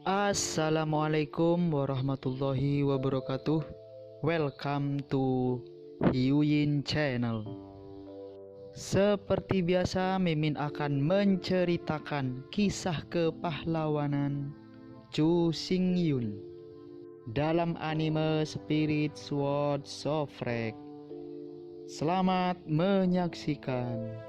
Assalamualaikum warahmatullahi wabarakatuh. Welcome to Hyuyin Channel. Seperti biasa, Mimin akan menceritakan kisah kepahlawanan Chu Xingyun dalam anime Spirit Sword Sofrek. Selamat menyaksikan.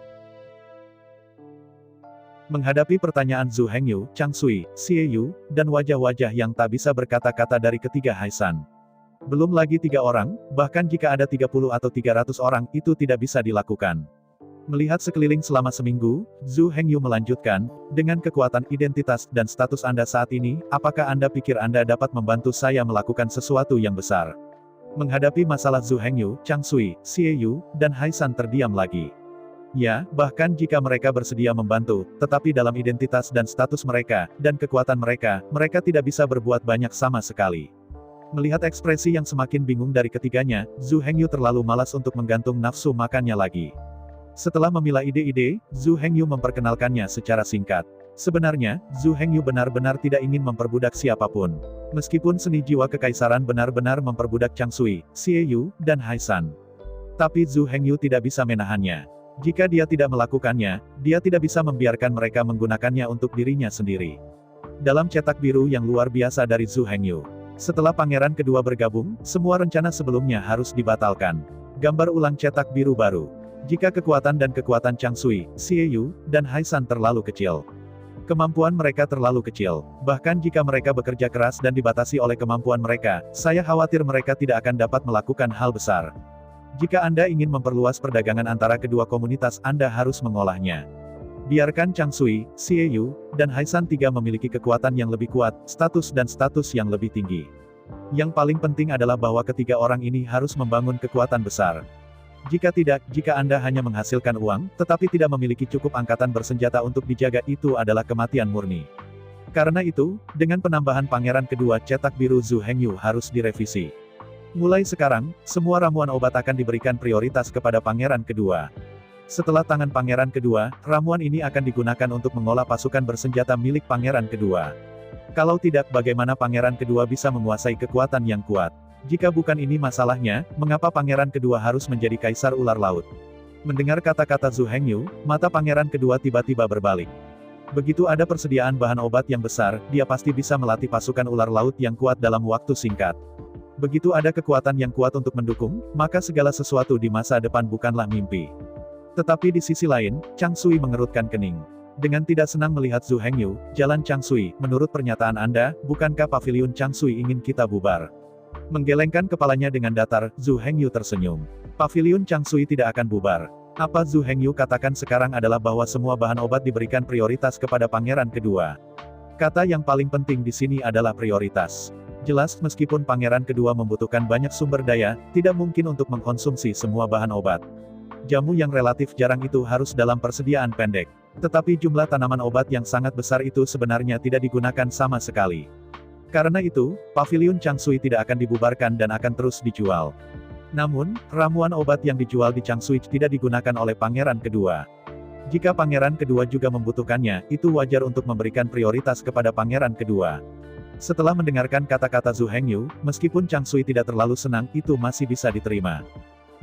Menghadapi pertanyaan Zhu Hengyu, Chang Sui, Xie Yu, dan wajah-wajah yang tak bisa berkata-kata dari ketiga Haisan. Belum lagi 3 orang, bahkan jika ada 30 atau 300 orang, itu tidak bisa dilakukan. Melihat sekeliling selama seminggu, Zhu Hengyu melanjutkan, dengan kekuatan identitas dan status Anda saat ini, apakah Anda pikir Anda dapat membantu saya melakukan sesuatu yang besar? Menghadapi masalah Zhu Hengyu, Chang Sui, Xie Yu, dan Haisan terdiam lagi. Ya, bahkan jika mereka bersedia membantu, tetapi dalam identitas dan status mereka, dan kekuatan mereka, mereka tidak bisa berbuat banyak sama sekali. Melihat ekspresi yang semakin bingung dari ketiganya, Zhu Hengyu terlalu malas untuk menggantung nafsu makannya lagi. Setelah memilah ide-ide, Zhu Hengyu memperkenalkannya secara singkat. Sebenarnya, Zhu Hengyu benar-benar tidak ingin memperbudak siapapun. Meskipun seni jiwa kekaisaran benar-benar memperbudak Chang Sui, Xie Yu, dan Haisan. Tapi Zhu Hengyu tidak bisa menahannya. Jika dia tidak melakukannya, dia tidak bisa membiarkan mereka menggunakannya untuk dirinya sendiri. Dalam cetak biru yang luar biasa dari Zhu Hengyu. Setelah pangeran kedua bergabung, semua rencana sebelumnya harus dibatalkan. Gambar ulang cetak biru baru. Jika kekuatan dan kekuatan Chang Sui, Xie Yu, dan Haisan terlalu kecil. Kemampuan mereka terlalu kecil. Bahkan jika mereka bekerja keras dan dibatasi oleh kemampuan mereka, saya khawatir mereka tidak akan dapat melakukan hal besar. Jika Anda ingin memperluas perdagangan antara kedua komunitas, Anda harus mengolahnya. Biarkan Chang Sui, Xie Yu, dan Haisan III memiliki kekuatan yang lebih kuat, status yang lebih tinggi. Yang paling penting adalah bahwa ketiga orang ini harus membangun kekuatan besar. Jika tidak, jika Anda hanya menghasilkan uang, tetapi tidak memiliki cukup angkatan bersenjata untuk dijaga, itu adalah kematian murni. Karena itu, dengan penambahan pangeran kedua, cetak biru Zhu Hengyu harus direvisi. Mulai sekarang, semua ramuan obat akan diberikan prioritas kepada pangeran kedua. Setelah tangan pangeran kedua, ramuan ini akan digunakan untuk mengolah pasukan bersenjata milik pangeran kedua. Kalau tidak, bagaimana pangeran kedua bisa menguasai kekuatan yang kuat? Jika bukan ini masalahnya, mengapa pangeran kedua harus menjadi kaisar ular laut? Mendengar kata-kata Zhu Hengyu, mata pangeran kedua tiba-tiba berbalik. Begitu ada persediaan bahan obat yang besar, dia pasti bisa melatih pasukan ular laut yang kuat dalam waktu singkat. Begitu ada kekuatan yang kuat untuk mendukung, maka segala sesuatu di masa depan bukanlah mimpi. Tetapi di sisi lain, Chang Sui mengerutkan kening. Dengan tidak senang melihat Zhu Hengyu, jalan Chang Sui, menurut pernyataan Anda, bukankah pavilion Chang Sui ingin kita bubar? Menggelengkan kepalanya dengan datar, Zhu Hengyu tersenyum. Pavilion Chang Sui tidak akan bubar. Apa Zhu Hengyu katakan sekarang adalah bahwa semua bahan obat diberikan prioritas kepada pangeran kedua. Kata yang paling penting di sini adalah prioritas. Jelas, meskipun pangeran kedua membutuhkan banyak sumber daya, tidak mungkin untuk mengkonsumsi semua bahan obat. Jamu yang relatif jarang itu harus dalam persediaan pendek. Tetapi jumlah tanaman obat yang sangat besar itu sebenarnya tidak digunakan sama sekali. Karena itu, pavilion Chang Sui tidak akan dibubarkan dan akan terus dijual. Namun, ramuan obat yang dijual di Chang Sui tidak digunakan oleh pangeran kedua. Jika pangeran kedua juga membutuhkannya, itu wajar untuk memberikan prioritas kepada pangeran kedua. Setelah mendengarkan kata-kata Zhu Hengyu, meskipun Chang Sui tidak terlalu senang, itu masih bisa diterima.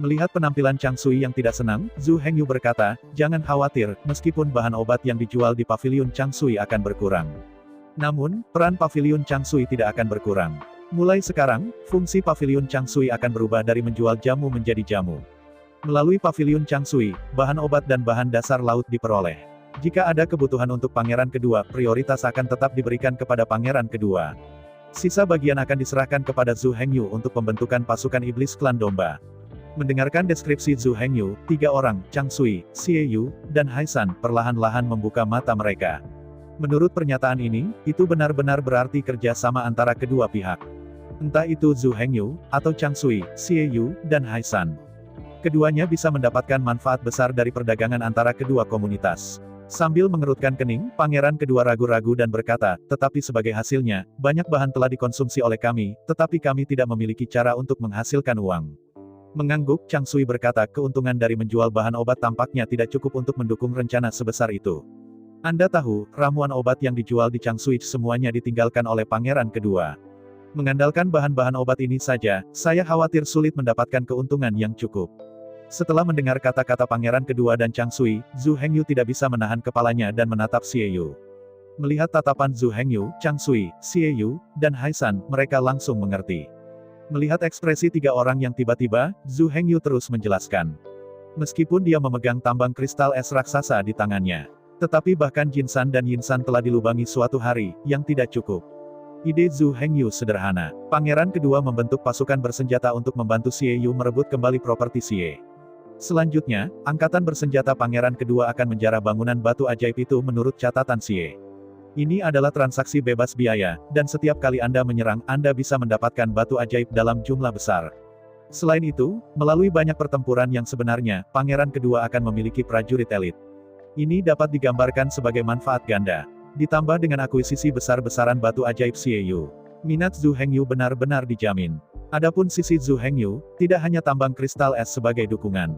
Melihat penampilan Chang Sui yang tidak senang, Zhu Hengyu berkata, jangan khawatir, meskipun bahan obat yang dijual di pavilion Chang Sui akan berkurang. Namun, peran pavilion Chang Sui tidak akan berkurang. Mulai sekarang, fungsi pavilion Chang Sui akan berubah dari menjual jamu menjadi jamu. Melalui pavilion Chang Sui, bahan obat dan bahan dasar laut diperoleh. Jika ada kebutuhan untuk pangeran kedua, prioritas akan tetap diberikan kepada pangeran kedua. Sisa bagian akan diserahkan kepada Zhu Hengyu untuk pembentukan pasukan iblis klan domba. Mendengarkan deskripsi Zhu Hengyu, 3 orang, Chang Sui, Xie Yu, dan Haisan, perlahan-lahan membuka mata mereka. Menurut pernyataan ini, itu benar-benar berarti kerja sama antara kedua pihak. Entah itu Zhu Hengyu, atau Chang Sui, Xie Yu, dan Haisan. Keduanya bisa mendapatkan manfaat besar dari perdagangan antara kedua komunitas. Sambil mengerutkan kening, pangeran kedua ragu-ragu dan berkata, tetapi sebagai hasilnya, banyak bahan telah dikonsumsi oleh kami, tetapi kami tidak memiliki cara untuk menghasilkan uang. Mengangguk, Chang Sui berkata, keuntungan dari menjual bahan obat tampaknya tidak cukup untuk mendukung rencana sebesar itu. Anda tahu, ramuan obat yang dijual di Changsui semuanya ditinggalkan oleh pangeran kedua. Mengandalkan bahan-bahan obat ini saja, saya khawatir sulit mendapatkan keuntungan yang cukup. Setelah mendengar kata-kata pangeran kedua dan Changsui, Zhu Hengyu tidak bisa menahan kepalanya dan menatap Xie Yu. Melihat tatapan Zhu Hengyu, Changsui, Xie Yu, dan Haisan, mereka langsung mengerti. Melihat ekspresi tiga orang yang tiba-tiba, Zhu Hengyu terus menjelaskan. Meskipun dia memegang tambang kristal es raksasa di tangannya, tetapi bahkan Jinsan dan Yinsan telah dilubangi suatu hari, yang tidak cukup. Ide Zhu Hengyu sederhana. Pangeran kedua membentuk pasukan bersenjata untuk membantu Xie Yu merebut kembali properti Xie. Selanjutnya, angkatan bersenjata pangeran kedua akan menjarah bangunan batu ajaib itu menurut catatan Xie. Ini adalah transaksi bebas biaya, dan setiap kali Anda menyerang, Anda bisa mendapatkan batu ajaib dalam jumlah besar. Selain itu, melalui banyak pertempuran yang sebenarnya, pangeran kedua akan memiliki prajurit elit. Ini dapat digambarkan sebagai manfaat ganda. Ditambah dengan akuisisi besar-besaran batu ajaib Xie Yu. Minat Zhu Hengyu benar-benar dijamin. Adapun sisi Zhu Hengyu, tidak hanya tambang kristal es sebagai dukungan.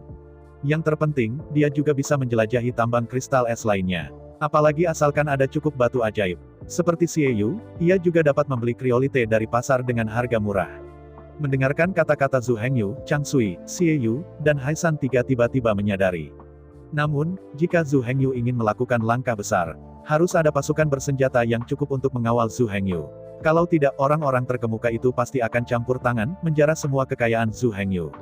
Yang terpenting, dia juga bisa menjelajahi tambang kristal es lainnya. Apalagi asalkan ada cukup batu ajaib. Seperti Xie Yu, ia juga dapat membeli kriolite dari pasar dengan harga murah. Mendengarkan kata-kata Zhu Hengyu, Changsui, Xie Yu, dan Haisan tiba-tiba menyadari. Namun, jika Zhu Hengyu ingin melakukan langkah besar, harus ada pasukan bersenjata yang cukup untuk mengawal Zhu Hengyu. Kalau tidak, orang-orang terkemuka itu pasti akan campur tangan, menjarah semua kekayaan Zhu Hengyu.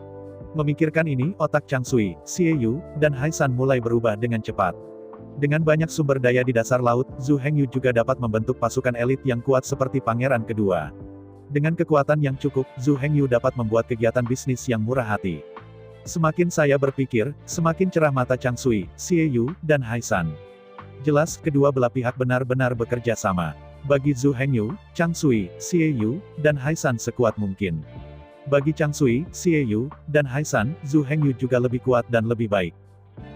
Memikirkan ini, otak Changsui, Xie Yu, dan Haisan mulai berubah dengan cepat. Dengan banyak sumber daya di dasar laut, Zhu Hengyu juga dapat membentuk pasukan elit yang kuat seperti pangeran kedua. Dengan kekuatan yang cukup, Zhu Hengyu dapat membuat kegiatan bisnis yang murah hati. Semakin saya berpikir, semakin cerah mata Changsui, Xie Yu, dan Haisan. Jelas, kedua belah pihak benar-benar bekerja sama. Bagi Zhu Hengyu, Changsui, Xie Yu, dan Haisan sekuat mungkin. Bagi Changsui, Xie Yu, dan Haisan, Zhu Hengyu juga lebih kuat dan lebih baik.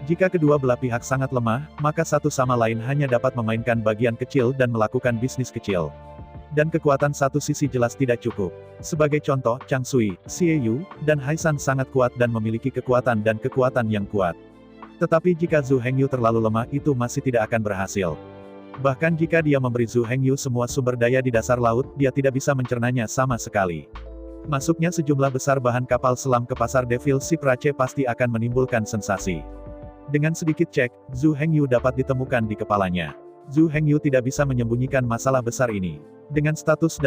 Jika kedua belah pihak sangat lemah, maka satu sama lain hanya dapat memainkan bagian kecil dan melakukan bisnis kecil. Dan kekuatan satu sisi jelas tidak cukup. Sebagai contoh, Changsui, Xie Yu, dan Haisan sangat kuat dan memiliki kekuatan yang kuat. Tetapi jika Zhu Hengyu terlalu lemah, itu masih tidak akan berhasil. Bahkan jika dia memberi Zhu Hengyu semua sumber daya di dasar laut, dia tidak bisa mencernanya sama sekali. Masuknya sejumlah besar bahan kapal selam ke pasar Devil Ship Rache pasti akan menimbulkan sensasi. Dengan sedikit cek, Zhu Hengyu dapat ditemukan di kepalanya. Zhu Hengyu tidak bisa menyembunyikan masalah besar ini. Dengan status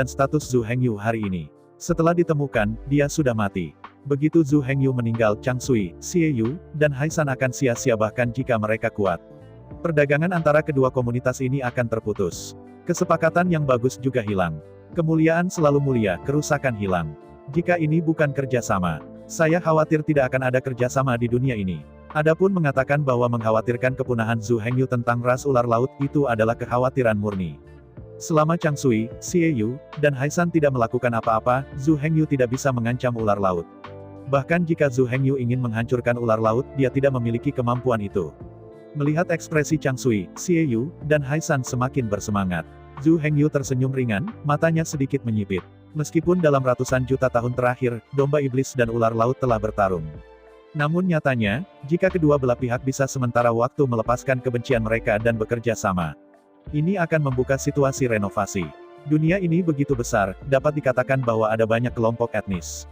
Zhu Hengyu hari ini. Setelah ditemukan, dia sudah mati. Begitu Zhu Hengyu meninggal, Changsui, Xie Yu, dan Haisan akan sia-sia bahkan jika mereka kuat. Perdagangan antara kedua komunitas ini akan terputus. Kesepakatan yang bagus juga hilang. Kemuliaan selalu mulia, kerusakan hilang. Jika ini bukan kerjasama, saya khawatir tidak akan ada kerjasama di dunia ini. Adapun mengatakan bahwa mengkhawatirkan kepunahan Zhu Hengyu tentang ras ular laut, itu adalah kekhawatiran murni. Selama Changsui, Xie Yu, dan Haisan tidak melakukan apa-apa, Zhu Hengyu tidak bisa mengancam ular laut. Bahkan jika Zhu Hengyu ingin menghancurkan ular laut, dia tidak memiliki kemampuan itu. Melihat ekspresi Changsui, Xie Yu, dan Haisan semakin bersemangat, Zhu Hengyu tersenyum ringan, matanya sedikit menyipit. Meskipun dalam ratusan juta tahun terakhir, domba iblis dan ular laut telah bertarung. Namun nyatanya, jika kedua belah pihak bisa sementara waktu melepaskan kebencian mereka dan bekerja sama, ini akan membuka situasi renovasi. Dunia ini begitu besar, dapat dikatakan bahwa ada banyak kelompok etnis.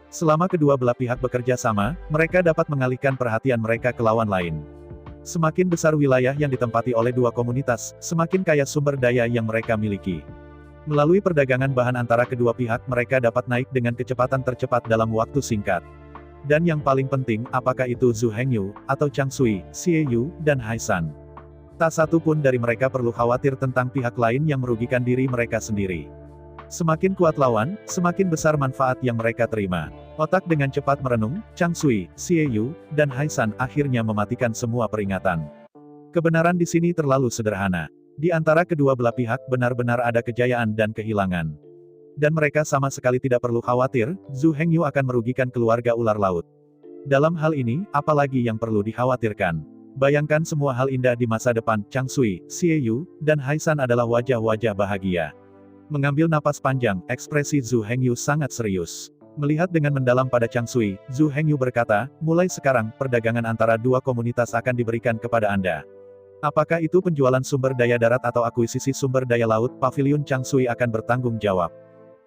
Selama kedua belah pihak bekerja sama, mereka dapat mengalihkan perhatian mereka ke lawan lain. Semakin besar wilayah yang ditempati oleh dua komunitas, semakin kaya sumber daya yang mereka miliki. Melalui perdagangan bahan antara kedua pihak, mereka dapat naik dengan kecepatan tercepat dalam waktu singkat. Dan yang paling penting, apakah itu Zhu Hengyu, atau Changsui, Xie Yu, dan Haisan. Tak satu pun dari mereka perlu khawatir tentang pihak lain yang merugikan diri mereka sendiri. Semakin kuat lawan, semakin besar manfaat yang mereka terima. Otak dengan cepat merenung, Changsui, Xie Yu, dan Haisan akhirnya mematikan semua peringatan. Kebenaran di sini terlalu sederhana. Di antara kedua belah pihak benar-benar ada kejayaan dan kehilangan. Dan mereka sama sekali tidak perlu khawatir, Zhu Hengyu akan merugikan keluarga ular laut. Dalam hal ini, apalagi yang perlu dikhawatirkan? Bayangkan semua hal indah di masa depan, Changsui, Xie Yu, dan Haisan adalah wajah-wajah bahagia. Mengambil napas panjang, ekspresi Zhu Hengyu sangat serius. Melihat dengan mendalam pada Changsui, Zhu Hengyu berkata, mulai sekarang, perdagangan antara dua komunitas akan diberikan kepada Anda. Apakah itu penjualan sumber daya darat atau akuisisi sumber daya laut, Paviliun Chang Sui akan bertanggung jawab.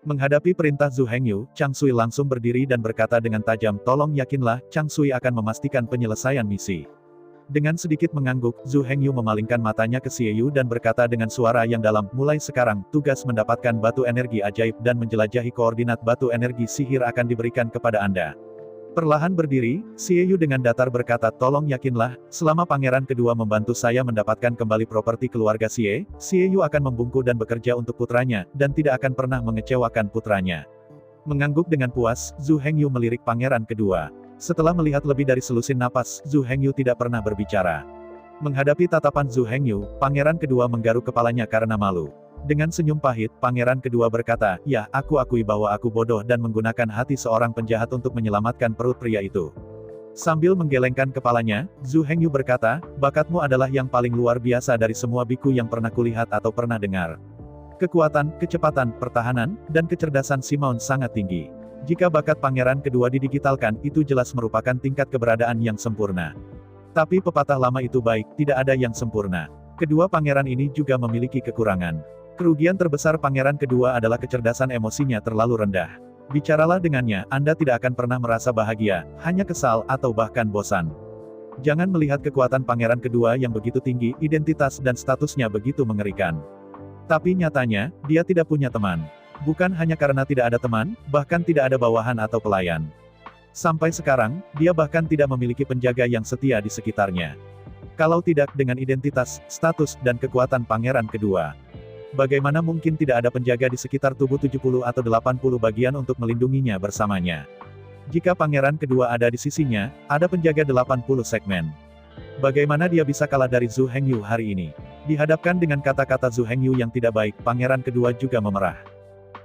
Menghadapi perintah Zhu Hengyu, Chang Sui langsung berdiri dan berkata dengan tajam, tolong yakinlah, Chang Sui akan memastikan penyelesaian misi. Dengan sedikit mengangguk, Zhu Hengyu memalingkan matanya ke Xie Yu dan berkata dengan suara yang dalam, mulai sekarang, tugas mendapatkan batu energi ajaib dan menjelajahi koordinat batu energi sihir akan diberikan kepada Anda. Perlahan berdiri, Xie Yu dengan datar berkata, tolong yakinlah, selama pangeran kedua membantu saya mendapatkan kembali properti keluarga Xie Yu akan membungkuk dan bekerja untuk putranya, dan tidak akan pernah mengecewakan putranya. Mengangguk dengan puas, Zhu Hengyu melirik pangeran kedua. Setelah melihat lebih dari selusin napas, Zhu Hengyu tidak pernah berbicara. Menghadapi tatapan Zhu Hengyu, pangeran kedua menggaruk kepalanya karena malu. Dengan senyum pahit, pangeran kedua berkata, ya, aku akui bahwa aku bodoh dan menggunakan hati seorang penjahat untuk menyelamatkan perut pria itu. Sambil menggelengkan kepalanya, Zhu Hengyu berkata, bakatmu adalah yang paling luar biasa dari semua biku yang pernah kulihat atau pernah dengar. Kekuatan, kecepatan, pertahanan, dan kecerdasan Simon sangat tinggi. Jika bakat pangeran kedua didigitalkan, itu jelas merupakan tingkat keberadaan yang sempurna. Tapi pepatah lama itu baik, tidak ada yang sempurna. Kedua pangeran ini juga memiliki kekurangan. Kerugian terbesar pangeran kedua adalah kecerdasan emosinya terlalu rendah. Bicaralah dengannya, Anda tidak akan pernah merasa bahagia, hanya kesal, atau bahkan bosan. Jangan melihat kekuatan pangeran kedua yang begitu tinggi, identitas dan statusnya begitu mengerikan. Tapi nyatanya, dia tidak punya teman. Bukan hanya karena tidak ada teman, bahkan tidak ada bawahan atau pelayan. Sampai sekarang, dia bahkan tidak memiliki penjaga yang setia di sekitarnya. Kalau tidak dengan identitas, status, dan kekuatan pangeran kedua. Bagaimana mungkin tidak ada penjaga di sekitar tubuh 70 atau 80 bagian untuk melindunginya bersamanya? Jika pangeran kedua ada di sisinya, ada penjaga 80 segmen. Bagaimana dia bisa kalah dari Zhu Hengyu hari ini? Dihadapkan dengan kata-kata Zhu Hengyu yang tidak baik, pangeran kedua juga memerah.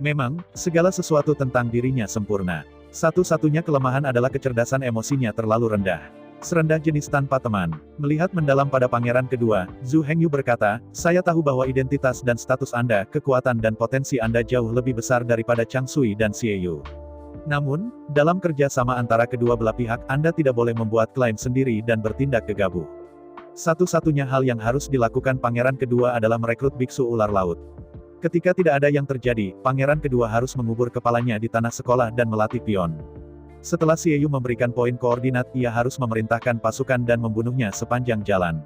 Memang, segala sesuatu tentang dirinya sempurna. Satu-satunya kelemahan adalah kecerdasan emosinya terlalu rendah. Serendah jenis tanpa teman. Melihat mendalam pada pangeran kedua, Zhu Hengyu berkata, saya tahu bahwa identitas dan status Anda, kekuatan dan potensi Anda jauh lebih besar daripada Chang Sui dan Xie Yu. Namun, dalam kerja sama antara kedua belah pihak, Anda tidak boleh membuat klaim sendiri dan bertindak gegabah. Satu-satunya hal yang harus dilakukan pangeran kedua adalah merekrut biksu ular laut. Ketika tidak ada yang terjadi, pangeran kedua harus mengubur kepalanya di tanah sekolah dan melatih pion. Setelah Xie Yu memberikan poin koordinat, ia harus memerintahkan pasukan dan membunuhnya sepanjang jalan.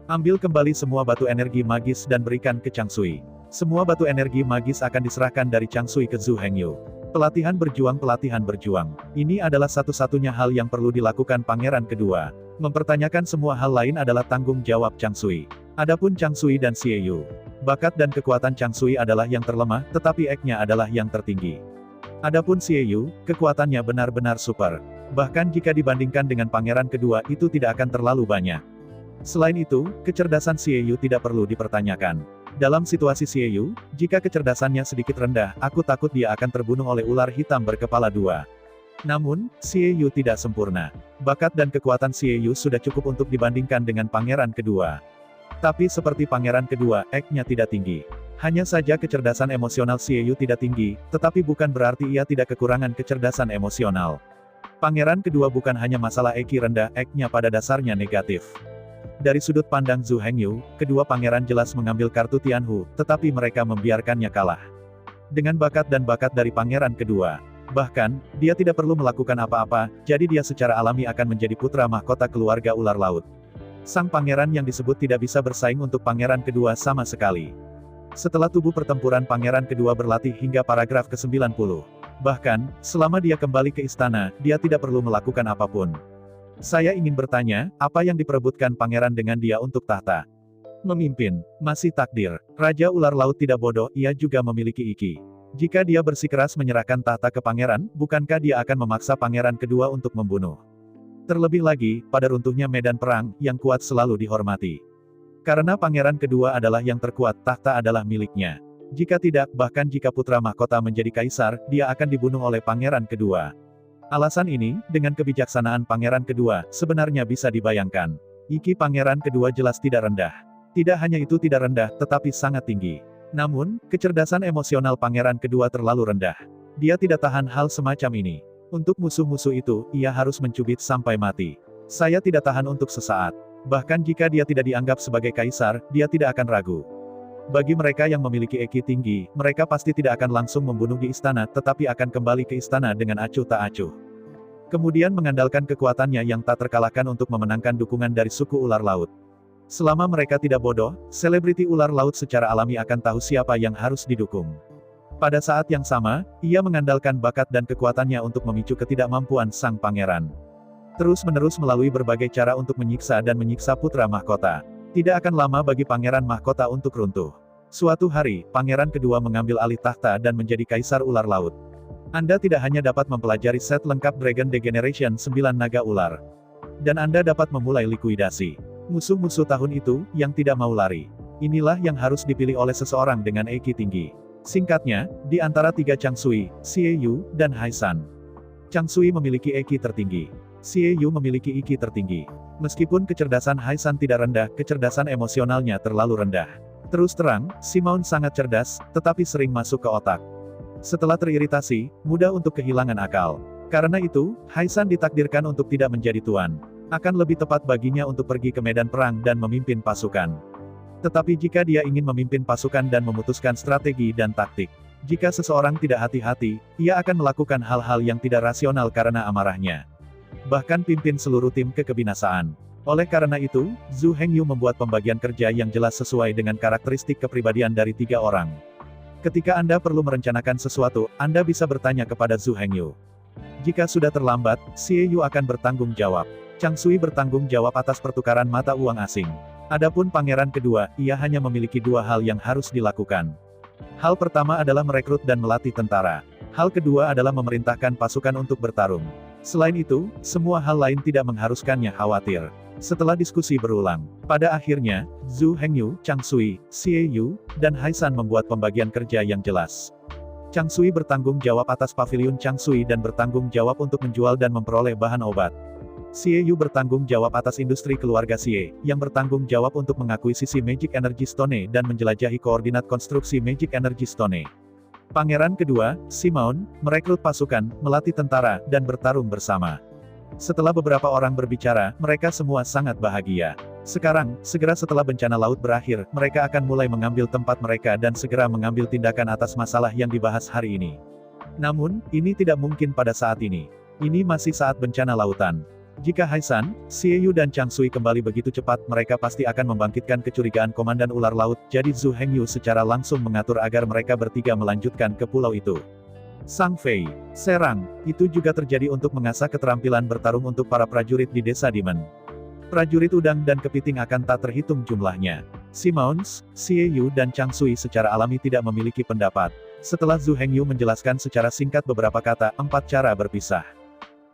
Ambil kembali semua batu energi magis dan berikan ke Chang Sui. Semua batu energi magis akan diserahkan dari Chang Sui ke Zhu Hengyu. Pelatihan berjuang. Ini adalah satu-satunya hal yang perlu dilakukan pangeran kedua. Mempertanyakan semua hal lain adalah tanggung jawab Chang Sui. Adapun Chang Sui dan Xie Yu, bakat dan kekuatan Chang Sui adalah yang terlemah, tetapi EQ-nya adalah yang tertinggi. Adapun Xie Yu, kekuatannya benar-benar super. Bahkan jika dibandingkan dengan pangeran kedua, itu tidak akan terlalu banyak. Selain itu, kecerdasan Xie Yu tidak perlu dipertanyakan. Dalam situasi Xie Yu, jika kecerdasannya sedikit rendah, aku takut dia akan terbunuh oleh ular hitam berkepala dua. Namun, Xie Yu tidak sempurna. Bakat dan kekuatan Xie Yu sudah cukup untuk dibandingkan dengan pangeran kedua. Tapi seperti pangeran kedua, EQ-nya tidak tinggi. Hanya saja kecerdasan emosional Xie Yu tidak tinggi, tetapi bukan berarti ia tidak kekurangan kecerdasan emosional. Pangeran kedua bukan hanya masalah EQ rendah, EQ-nya pada dasarnya negatif. Dari sudut pandang Zhu Hengyu, kedua pangeran jelas mengambil kartu Tianhu, tetapi mereka membiarkannya kalah. Dengan bakat dan bakat dari pangeran kedua. Bahkan, dia tidak perlu melakukan apa-apa, jadi dia secara alami akan menjadi putra mahkota keluarga ular laut. Sang pangeran yang disebut tidak bisa bersaing untuk pangeran kedua sama sekali. Setelah tubuh pertempuran pangeran kedua berlatih hingga paragraf ke-90. Bahkan, selama dia kembali ke istana, dia tidak perlu melakukan apapun. Saya ingin bertanya, apa yang diperebutkan pangeran dengan dia untuk tahta? Memimpin, masih takdir. Raja ular laut tidak bodoh, ia juga memiliki iki. Jika dia bersikeras menyerahkan tahta ke pangeran, bukankah dia akan memaksa pangeran kedua untuk membunuh? Terlebih lagi, pada runtuhnya medan perang, yang kuat selalu dihormati. Karena pangeran kedua adalah yang terkuat, tahta adalah miliknya. Jika tidak, bahkan jika putra mahkota menjadi kaisar, dia akan dibunuh oleh pangeran kedua. Alasan ini, dengan kebijaksanaan pangeran kedua, sebenarnya bisa dibayangkan. Iki pangeran kedua jelas tidak rendah. Tidak hanya itu tidak rendah, tetapi sangat tinggi. Namun, kecerdasan emosional pangeran kedua terlalu rendah. Dia tidak tahan hal semacam ini. Untuk musuh-musuh itu, ia harus mencubit sampai mati. Saya tidak tahan untuk sesaat. Bahkan jika dia tidak dianggap sebagai kaisar, dia tidak akan ragu. Bagi mereka yang memiliki EQ tinggi, mereka pasti tidak akan langsung membunuh di istana, tetapi akan kembali ke istana dengan acuh tak acuh. Kemudian mengandalkan kekuatannya yang tak terkalahkan untuk memenangkan dukungan dari suku ular laut. Selama mereka tidak bodoh, selebriti ular laut secara alami akan tahu siapa yang harus didukung. Pada saat yang sama, ia mengandalkan bakat dan kekuatannya untuk memicu ketidakmampuan sang pangeran. Terus-menerus melalui berbagai cara untuk menyiksa dan menyiksa putra mahkota. Tidak akan lama bagi pangeran mahkota untuk runtuh. Suatu hari, pangeran kedua mengambil alih tahta dan menjadi kaisar ular laut. Anda tidak hanya dapat mempelajari set lengkap Dragon Degeneration 9 naga ular. Dan Anda dapat memulai likuidasi musuh-musuh tahun itu, yang tidak mau lari. Inilah yang harus dipilih oleh seseorang dengan EQ tinggi. Singkatnya, di antara tiga Chang Sui, Xie Yu, dan Hai San. Chang Sui memiliki EQ tertinggi. Xie Yu memiliki IQ tertinggi. Meskipun kecerdasan Hai San tidak rendah, kecerdasan emosionalnya terlalu rendah. Terus terang, Simon sangat cerdas, tetapi sering masuk ke otak. Setelah teriritasi, mudah untuk kehilangan akal. Karena itu, Hai San ditakdirkan untuk tidak menjadi tuan. Akan lebih tepat baginya untuk pergi ke medan perang dan memimpin pasukan. Tetapi jika dia ingin memimpin pasukan dan memutuskan strategi dan taktik, jika seseorang tidak hati-hati, ia akan melakukan hal-hal yang tidak rasional karena amarahnya. Bahkan pimpin seluruh tim ke kebinasaan. Oleh karena itu, Zhu Hengyu membuat pembagian kerja yang jelas sesuai dengan karakteristik kepribadian dari tiga orang. Ketika Anda perlu merencanakan sesuatu, Anda bisa bertanya kepada Zhu Hengyu. Jika sudah terlambat, Xie Yu akan bertanggung jawab. Chang Sui bertanggung jawab atas pertukaran mata uang asing. Adapun pangeran kedua, ia hanya memiliki dua hal yang harus dilakukan. Hal pertama adalah merekrut dan melatih tentara. Hal kedua adalah memerintahkan pasukan untuk bertarung. Selain itu, semua hal lain tidak mengharuskannya khawatir. Setelah diskusi berulang, pada akhirnya, Zhu Hengyu, Chang Sui, Xie Yu, dan Hai San membuat pembagian kerja yang jelas. Chang Sui bertanggung jawab atas pavilion Chang Sui dan bertanggung jawab untuk menjual dan memperoleh bahan obat. Xie Yu bertanggung jawab atas industri keluarga Xie, yang bertanggung jawab untuk mengakuisisi Magic Energy Stone dan menjelajahi koordinat konstruksi Magic Energy Stone. Pangeran kedua, Simon, merekrut pasukan, melatih tentara, dan bertarung bersama. Setelah beberapa orang berbicara, mereka semua sangat bahagia. Sekarang, segera setelah bencana laut berakhir, mereka akan mulai mengambil tempat mereka dan segera mengambil tindakan atas masalah yang dibahas hari ini. Namun, ini tidak mungkin pada saat ini. Ini masih saat bencana lautan. Jika Hai San, Xie Yu dan Chang Sui kembali begitu cepat, mereka pasti akan membangkitkan kecurigaan komandan ular laut, jadi Zhu Hengyu secara langsung mengatur agar mereka bertiga melanjutkan ke pulau itu. Sang Fei, serang, itu juga terjadi untuk mengasah keterampilan bertarung untuk para prajurit di desa Dimen. Prajurit udang dan kepiting akan tak terhitung jumlahnya. Simons, Xie Yu dan Chang Sui secara alami tidak memiliki pendapat. Setelah Zhu Hengyu menjelaskan secara singkat beberapa kata, 4 cara berpisah.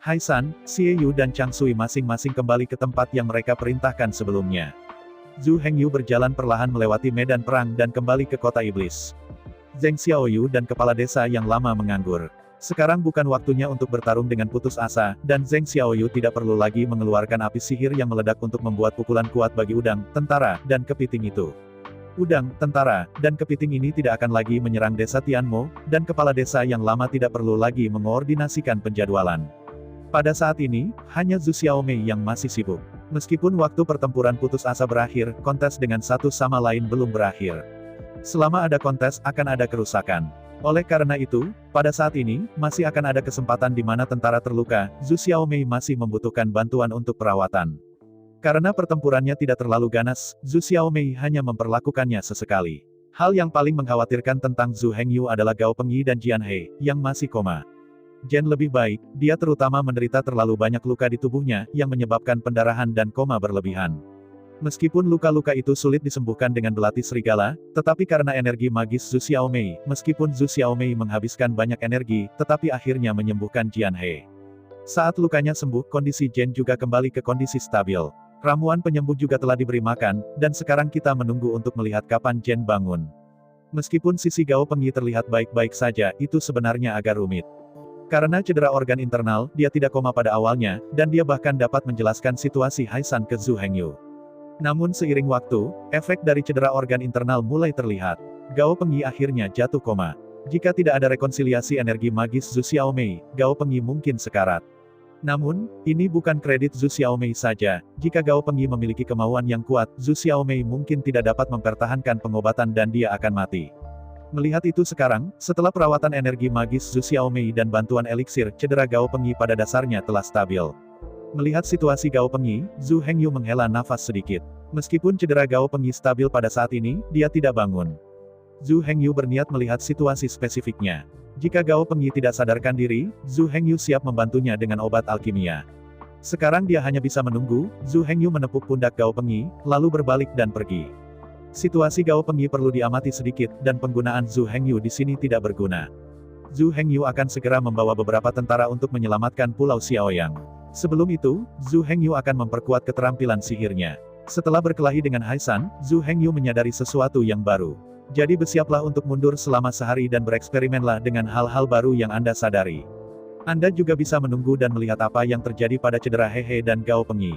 Hai San, Xie Yu dan Chang Sui masing-masing kembali ke tempat yang mereka perintahkan sebelumnya. Zhu Hengyu berjalan perlahan melewati medan perang dan kembali ke kota iblis. Zheng Xiaoyu dan kepala desa yang lama menganggur. Sekarang bukan waktunya untuk bertarung dengan putus asa, dan Zheng Xiaoyu tidak perlu lagi mengeluarkan api sihir yang meledak untuk membuat pukulan kuat bagi udang, tentara, dan kepiting itu. Udang, tentara, dan kepiting ini tidak akan lagi menyerang desa Tianmo, dan kepala desa yang lama tidak perlu lagi mengoordinasikan penjadwalan. Pada saat ini, hanya Zhu Xiaomei yang masih sibuk. Meskipun waktu pertempuran putus asa berakhir, kontes dengan satu sama lain belum berakhir. Selama ada kontes, akan ada kerusakan. Oleh karena itu, pada saat ini, masih akan ada kesempatan di mana tentara terluka, Zhu Xiaomei masih membutuhkan bantuan untuk perawatan. Karena pertempurannya tidak terlalu ganas, Zhu Xiaomei hanya memperlakukannya sesekali. Hal yang paling mengkhawatirkan tentang Zhu Hengyu adalah Gao Pengyi dan Jian He, yang masih koma. Jen lebih baik, dia terutama menderita terlalu banyak luka di tubuhnya, yang menyebabkan pendarahan dan koma berlebihan. Meskipun luka-luka itu sulit disembuhkan dengan belati serigala, tetapi karena energi magis Zhu Xiaomei, meskipun Zhu Xiaomei menghabiskan banyak energi, tetapi akhirnya menyembuhkan Jian He. Saat lukanya sembuh, kondisi Jen juga kembali ke kondisi stabil. Ramuan penyembuh juga telah diberi makan, dan sekarang kita menunggu untuk melihat kapan Jen bangun. Meskipun sisi Gao Pengyi terlihat baik-baik saja, itu sebenarnya agak rumit. Karena cedera organ internal, dia tidak koma pada awalnya, dan dia bahkan dapat menjelaskan situasi Hai San ke Zhu Hengyu. Namun seiring waktu, efek dari cedera organ internal mulai terlihat. Gao Pengyi akhirnya jatuh koma. Jika tidak ada rekonsiliasi energi magis Zhu Xiaomei, Gao Pengyi mungkin sekarat. Namun, ini bukan kredit Zhu Xiaomei saja. Jika Gao Pengyi memiliki kemauan yang kuat, Zhu Xiaomei mungkin tidak dapat mempertahankan pengobatan dan dia akan mati. Melihat itu sekarang, setelah perawatan energi magis Zhu Xiaomei dan bantuan eliksir, cedera Gao Pengyi pada dasarnya telah stabil. Melihat situasi Gao Pengyi, Zhu Hengyu menghela nafas sedikit. Meskipun cedera Gao Pengyi stabil pada saat ini, dia tidak bangun. Zhu Hengyu berniat melihat situasi spesifiknya. Jika Gao Pengyi tidak sadarkan diri, Zhu Hengyu siap membantunya dengan obat alkimia. Sekarang dia hanya bisa menunggu. Zhu Hengyu menepuk pundak Gao Pengyi, lalu berbalik dan pergi. Situasi Gao Pengyi perlu diamati sedikit, dan penggunaan Zhu Hengyu di sini tidak berguna. Zhu Hengyu akan segera membawa beberapa tentara untuk menyelamatkan Pulau Xiaoyang. Sebelum itu, Zhu Hengyu akan memperkuat keterampilan sihirnya. Setelah berkelahi dengan Haisan, Zhu Hengyu menyadari sesuatu yang baru. Jadi bersiaplah untuk mundur selama sehari dan bereksperimenlah dengan hal-hal baru yang Anda sadari. Anda juga bisa menunggu dan melihat apa yang terjadi pada cedera Hehe dan Gao Pengyi.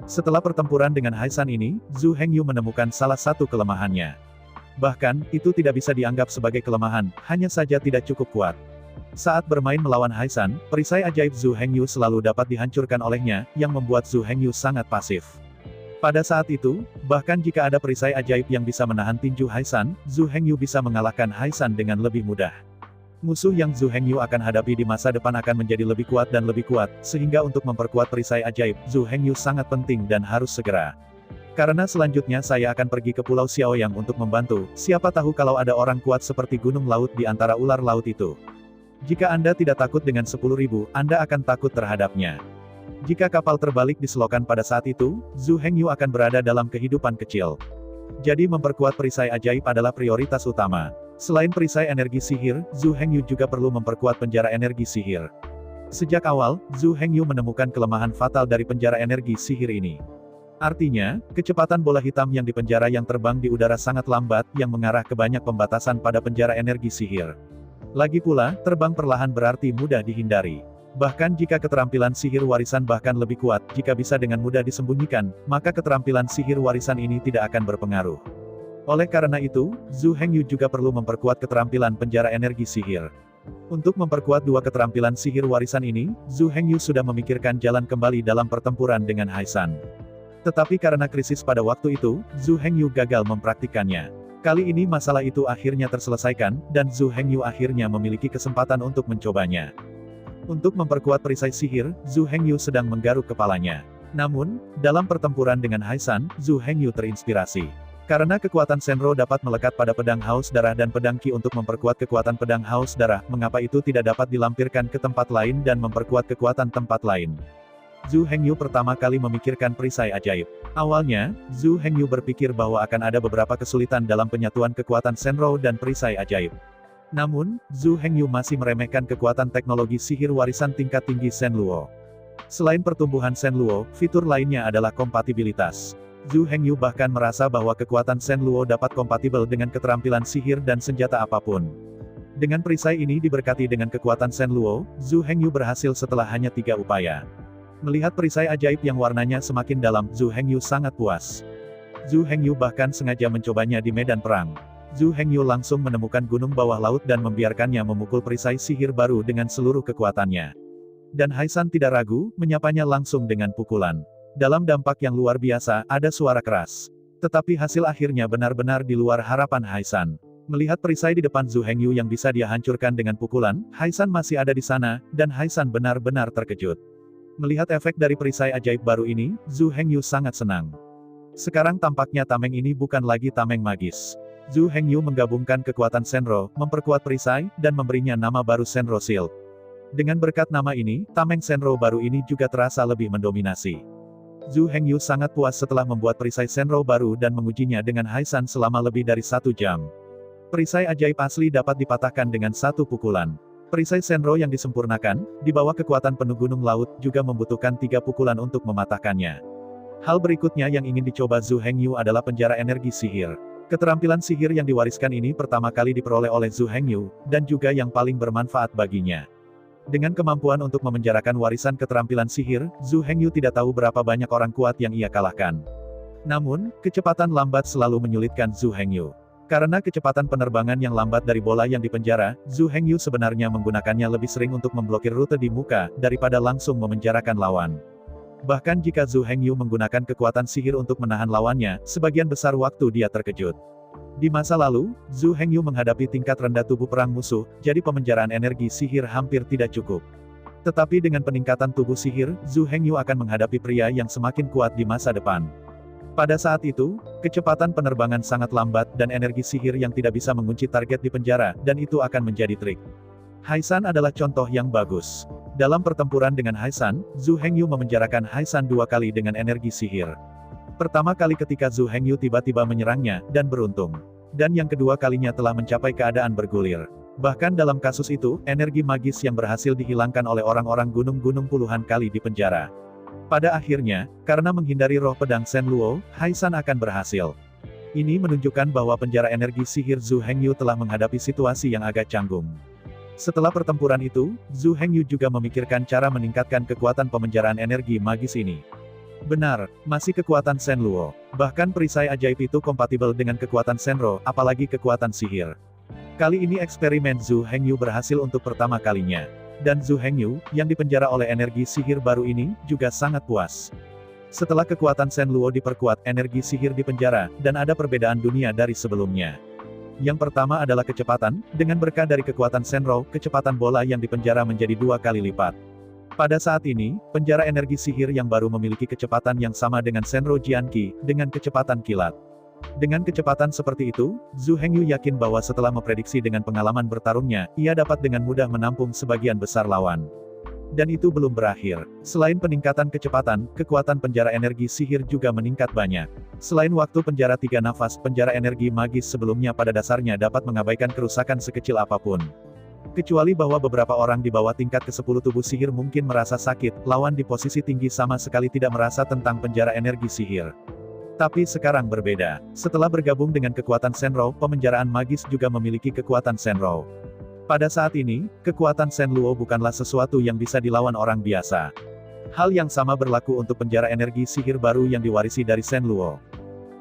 Setelah pertempuran dengan Haisan ini, Zhu Hengyu menemukan salah satu kelemahannya. Bahkan, itu tidak bisa dianggap sebagai kelemahan, hanya saja tidak cukup kuat. Saat bermain melawan Haisan, perisai ajaib Zhu Hengyu selalu dapat dihancurkan olehnya, yang membuat Zhu Hengyu sangat pasif. Pada saat itu, bahkan jika ada perisai ajaib yang bisa menahan tinju Haisan, Zhu Hengyu bisa mengalahkan Haisan dengan lebih mudah. Musuh yang Zhu Hengyu akan hadapi di masa depan akan menjadi lebih kuat dan lebih kuat, sehingga untuk memperkuat perisai ajaib, Zhu Hengyu sangat penting dan harus segera. Karena selanjutnya saya akan pergi ke Pulau Xiaoyang untuk membantu, siapa tahu kalau ada orang kuat seperti gunung laut di antara ular laut itu. Jika Anda tidak takut dengan 10.000, Anda akan takut terhadapnya. Jika kapal terbalik di selokan pada saat itu, Zhu Hengyu akan berada dalam kehidupan kecil. Jadi memperkuat perisai ajaib adalah prioritas utama. Selain perisai energi sihir, Zhu Hengyu juga perlu memperkuat penjara energi sihir. Sejak awal, Zhu Hengyu menemukan kelemahan fatal dari penjara energi sihir ini. Artinya, kecepatan bola hitam yang di penjara yang terbang di udara sangat lambat yang mengarah ke banyak pembatasan pada penjara energi sihir. Lagi pula, terbang perlahan berarti mudah dihindari. Bahkan jika keterampilan sihir warisan bahkan lebih kuat, jika bisa dengan mudah disembunyikan, maka keterampilan sihir warisan ini tidak akan berpengaruh. Oleh karena itu, Zhu Hengyu juga perlu memperkuat keterampilan penjara energi sihir. Untuk memperkuat dua keterampilan sihir warisan ini, Zhu Hengyu sudah memikirkan jalan kembali dalam pertempuran dengan Haisan. Tetapi karena krisis pada waktu itu, Zhu Hengyu gagal mempraktikkannya. Kali ini masalah itu akhirnya terselesaikan, dan Zhu Hengyu akhirnya memiliki kesempatan untuk mencobanya. Untuk memperkuat perisai sihir, Zhu Hengyu sedang menggaruk kepalanya. Namun, dalam pertempuran dengan Haisan, Zhu Hengyu terinspirasi. Karena kekuatan Senro dapat melekat pada pedang haus darah dan pedang Qi untuk memperkuat kekuatan pedang haus darah, mengapa itu tidak dapat dilampirkan ke tempat lain dan memperkuat kekuatan tempat lain? Zhu Hengyu pertama kali memikirkan perisai ajaib. Awalnya, Zhu Hengyu berpikir bahwa akan ada beberapa kesulitan dalam penyatuan kekuatan Senro dan perisai ajaib. Namun, Zhu Hengyu masih meremehkan kekuatan teknologi sihir warisan tingkat tinggi Shenluo. Selain pertumbuhan Shenluo, fitur lainnya adalah kompatibilitas. Zhu Hengyu bahkan merasa bahwa kekuatan Shenluo dapat kompatibel dengan keterampilan sihir dan senjata apapun. Dengan perisai ini diberkati dengan kekuatan Shenluo, Zhu Hengyu berhasil setelah hanya 3 upaya. Melihat perisai ajaib yang warnanya semakin dalam, Zhu Hengyu sangat puas. Zhu Hengyu bahkan sengaja mencobanya di medan perang. Zhu Hengyu langsung menemukan gunung bawah laut dan membiarkannya memukul perisai sihir baru dengan seluruh kekuatannya. Dan Haisan tidak ragu, menyapanya langsung dengan pukulan. Dalam dampak yang luar biasa, ada suara keras. Tetapi hasil akhirnya benar-benar di luar harapan Haisan. Melihat perisai di depan Zhu Hengyu yang bisa dia hancurkan dengan pukulan, Haisan masih ada di sana, dan Haisan benar-benar terkejut. Melihat efek dari perisai ajaib baru ini, Zhu Hengyu sangat senang. Sekarang tampaknya tameng ini bukan lagi tameng magis. Zhu Hengyu menggabungkan kekuatan Senro, memperkuat perisai, dan memberinya nama baru Senro Shield. Dengan berkat nama ini, tameng Senro baru ini juga terasa lebih mendominasi. Zhu Hengyu sangat puas setelah membuat perisai Senro baru dan mengujinya dengan Haisan selama lebih dari 1 jam. Perisai ajaib asli dapat dipatahkan dengan 1 pukulan. Perisai Senro yang disempurnakan, di bawah kekuatan penuh gunung laut, juga membutuhkan 3 pukulan untuk mematahkannya. Hal berikutnya yang ingin dicoba Zhu Hengyu adalah penjara energi sihir. Keterampilan sihir yang diwariskan ini pertama kali diperoleh oleh Zhu Hengyu, dan juga yang paling bermanfaat baginya. Dengan kemampuan untuk memenjarakan warisan keterampilan sihir, Zhu Hengyu tidak tahu berapa banyak orang kuat yang ia kalahkan. Namun, kecepatan lambat selalu menyulitkan Zhu Hengyu. Karena kecepatan penerbangan yang lambat dari bola yang dipenjara, Zhu Hengyu sebenarnya menggunakannya lebih sering untuk memblokir rute di muka, daripada langsung memenjarakan lawan. Bahkan jika Zhu Hengyu menggunakan kekuatan sihir untuk menahan lawannya, sebagian besar waktu dia terkejut. Di masa lalu, Zhu Hengyu menghadapi tingkat rendah tubuh perang musuh, jadi pemenjaraan energi sihir hampir tidak cukup. Tetapi dengan peningkatan tubuh sihir, Zhu Hengyu akan menghadapi pria yang semakin kuat di masa depan. Pada saat itu, kecepatan penerbangan sangat lambat dan energi sihir yang tidak bisa mengunci target di penjara, dan itu akan menjadi trik. Haisan adalah contoh yang bagus. Dalam pertempuran dengan Haisan, Zhu Hengyu memenjarakan Haisan 2 kali dengan energi sihir. Pertama kali ketika Zhu Hengyu tiba-tiba menyerangnya, dan beruntung. Dan yang kedua kalinya telah mencapai keadaan bergulir. Bahkan dalam kasus itu, energi magis yang berhasil dihilangkan oleh orang-orang gunung-gunung puluhan kali di penjara. Pada akhirnya, karena menghindari roh pedang Shen Luo, Haisan akan berhasil. Ini menunjukkan bahwa penjara energi sihir Zhu Hengyu telah menghadapi situasi yang agak canggung. Setelah pertempuran itu, Zhu Hengyu juga memikirkan cara meningkatkan kekuatan pemenjaraan energi magis ini. Benar, masih kekuatan Shen Luo. Bahkan perisai ajaib itu kompatibel dengan kekuatan Shenro, apalagi kekuatan sihir. Kali ini eksperimen Zhu Hengyu berhasil untuk pertama kalinya. Dan Zhu Hengyu, yang dipenjara oleh energi sihir baru ini, juga sangat puas. Setelah kekuatan Shen Luo diperkuat, energi sihir dipenjara, dan ada perbedaan dunia dari sebelumnya. Yang pertama adalah kecepatan, dengan berkah dari kekuatan Shenro, kecepatan bola yang dipenjara menjadi 2 kali lipat. Pada saat ini, penjara energi sihir yang baru memiliki kecepatan yang sama dengan Shenro Jianqi, dengan kecepatan kilat. Dengan kecepatan seperti itu, Zhu Hengyu yakin bahwa setelah memprediksi dengan pengalaman bertarungnya, ia dapat dengan mudah menampung sebagian besar lawan. Dan itu belum berakhir. Selain peningkatan kecepatan, kekuatan penjara energi sihir juga meningkat banyak. Selain waktu penjara 3 nafas, penjara energi magis sebelumnya pada dasarnya dapat mengabaikan kerusakan sekecil apapun. Kecuali bahwa beberapa orang di bawah tingkat ke-10 tubuh sihir mungkin merasa sakit, lawan di posisi tinggi sama sekali tidak merasa tentang penjara energi sihir. Tapi sekarang berbeda. Setelah bergabung dengan kekuatan Shenro, pemenjaraan magis juga memiliki kekuatan Shenro. Pada saat ini, kekuatan Shen Luo bukanlah sesuatu yang bisa dilawan orang biasa. Hal yang sama berlaku untuk penjara energi sihir baru yang diwarisi dari Shen Luo.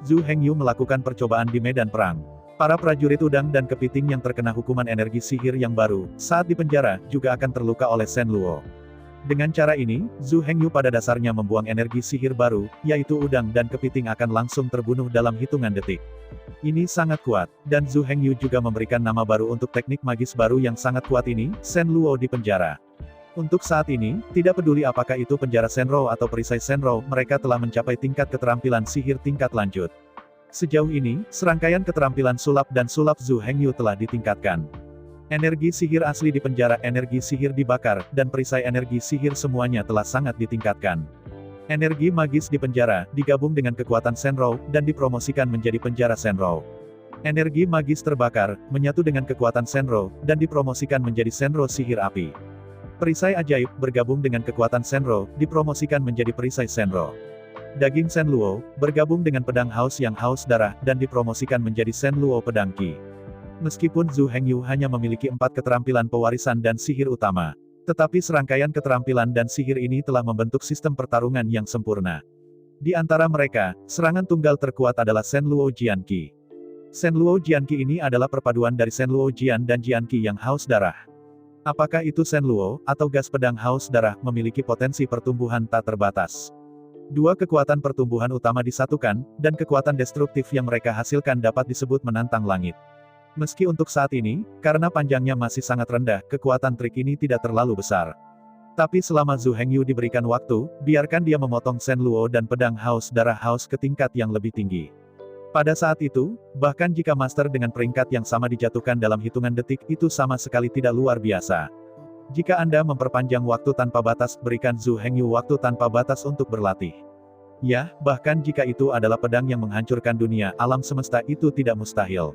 Zhu Hengyu melakukan percobaan di medan perang. Para prajurit udang dan kepiting yang terkena hukuman energi sihir yang baru, saat di penjara, juga akan terluka oleh Shen Luo. Dengan cara ini, Zhu Hengyu pada dasarnya membuang energi sihir baru, yaitu udang dan kepiting akan langsung terbunuh dalam hitungan detik. Ini sangat kuat, dan Zhu Hengyu juga memberikan nama baru untuk teknik magis baru yang sangat kuat ini, Shen Luo di penjara. Untuk saat ini, tidak peduli apakah itu penjara Shenro atau perisai Shenro, mereka telah mencapai tingkat keterampilan sihir tingkat lanjut. Sejauh ini, serangkaian keterampilan sulap dan sulap Zhu Hengyu telah ditingkatkan. Energi sihir asli di penjara, energi sihir dibakar, dan perisai energi sihir semuanya telah sangat ditingkatkan. Energi magis di penjara, digabung dengan kekuatan Shenro, dan dipromosikan menjadi penjara Shenro. Energi magis terbakar, menyatu dengan kekuatan Shenro, dan dipromosikan menjadi Shenro sihir api. Perisai ajaib, bergabung dengan kekuatan Shenro, dipromosikan menjadi perisai Shenro. Daging Shen Luo, bergabung dengan pedang haus yang haus darah, dan dipromosikan menjadi Shen Luo pedang Qi. Meskipun Zhu Hengyu hanya memiliki 4 keterampilan pewarisan dan sihir utama, tetapi serangkaian keterampilan dan sihir ini telah membentuk sistem pertarungan yang sempurna. Di antara mereka, serangan tunggal terkuat adalah Shen Luo Jianqi. Shen Luo Jianqi ini adalah perpaduan dari Shen Luo Jian dan Jianqi yang haus darah. Apakah itu Shen Luo, atau gas pedang haus darah, memiliki potensi pertumbuhan tak terbatas. 2 kekuatan pertumbuhan utama disatukan, dan kekuatan destruktif yang mereka hasilkan dapat disebut menantang langit. Meski untuk saat ini, karena panjangnya masih sangat rendah, kekuatan trik ini tidak terlalu besar. Tapi selama Zhu Hengyu diberikan waktu, biarkan dia memotong Shen Luo dan pedang haus darah haus ke tingkat yang lebih tinggi. Pada saat itu, bahkan jika master dengan peringkat yang sama dijatuhkan dalam hitungan detik, itu sama sekali tidak luar biasa. Jika Anda memperpanjang waktu tanpa batas, berikan Zhu Hengyu waktu tanpa batas untuk berlatih. Ya, bahkan jika itu adalah pedang yang menghancurkan dunia, alam semesta, itu tidak mustahil.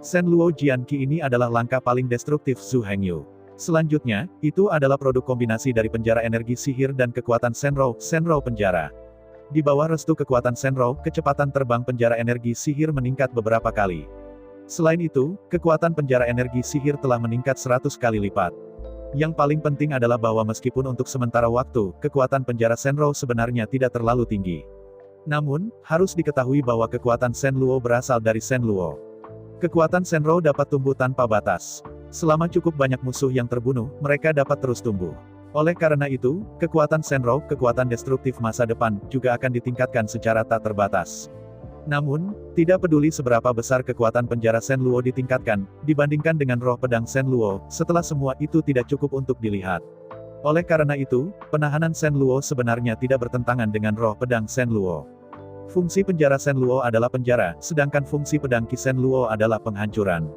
Shen Luo Jianqi ini adalah langkah paling destruktif Zhu Hengyu. Selanjutnya, itu adalah produk kombinasi dari penjara energi sihir dan kekuatan Shenro penjara. Di bawah restu kekuatan Shenro, kecepatan terbang penjara energi sihir meningkat beberapa kali. Selain itu, kekuatan penjara energi sihir telah meningkat 100 kali lipat. Yang paling penting adalah bahwa meskipun untuk sementara waktu, kekuatan penjara Shenro sebenarnya tidak terlalu tinggi. Namun, harus diketahui bahwa kekuatan Shen Luo berasal dari Shen Luo. Kekuatan Senro dapat tumbuh tanpa batas. Selama cukup banyak musuh yang terbunuh, mereka dapat terus tumbuh. Oleh karena itu, kekuatan Senro, kekuatan destruktif masa depan, juga akan ditingkatkan secara tak terbatas. Namun, tidak peduli seberapa besar kekuatan penjara Senluo ditingkatkan, dibandingkan dengan roh pedang Senluo, setelah semua itu tidak cukup untuk dilihat. Oleh karena itu, penahanan Senluo sebenarnya tidak bertentangan dengan roh pedang Senluo. Fungsi penjara Senluo adalah penjara, sedangkan fungsi pedang Ki Senluo adalah penghancuran.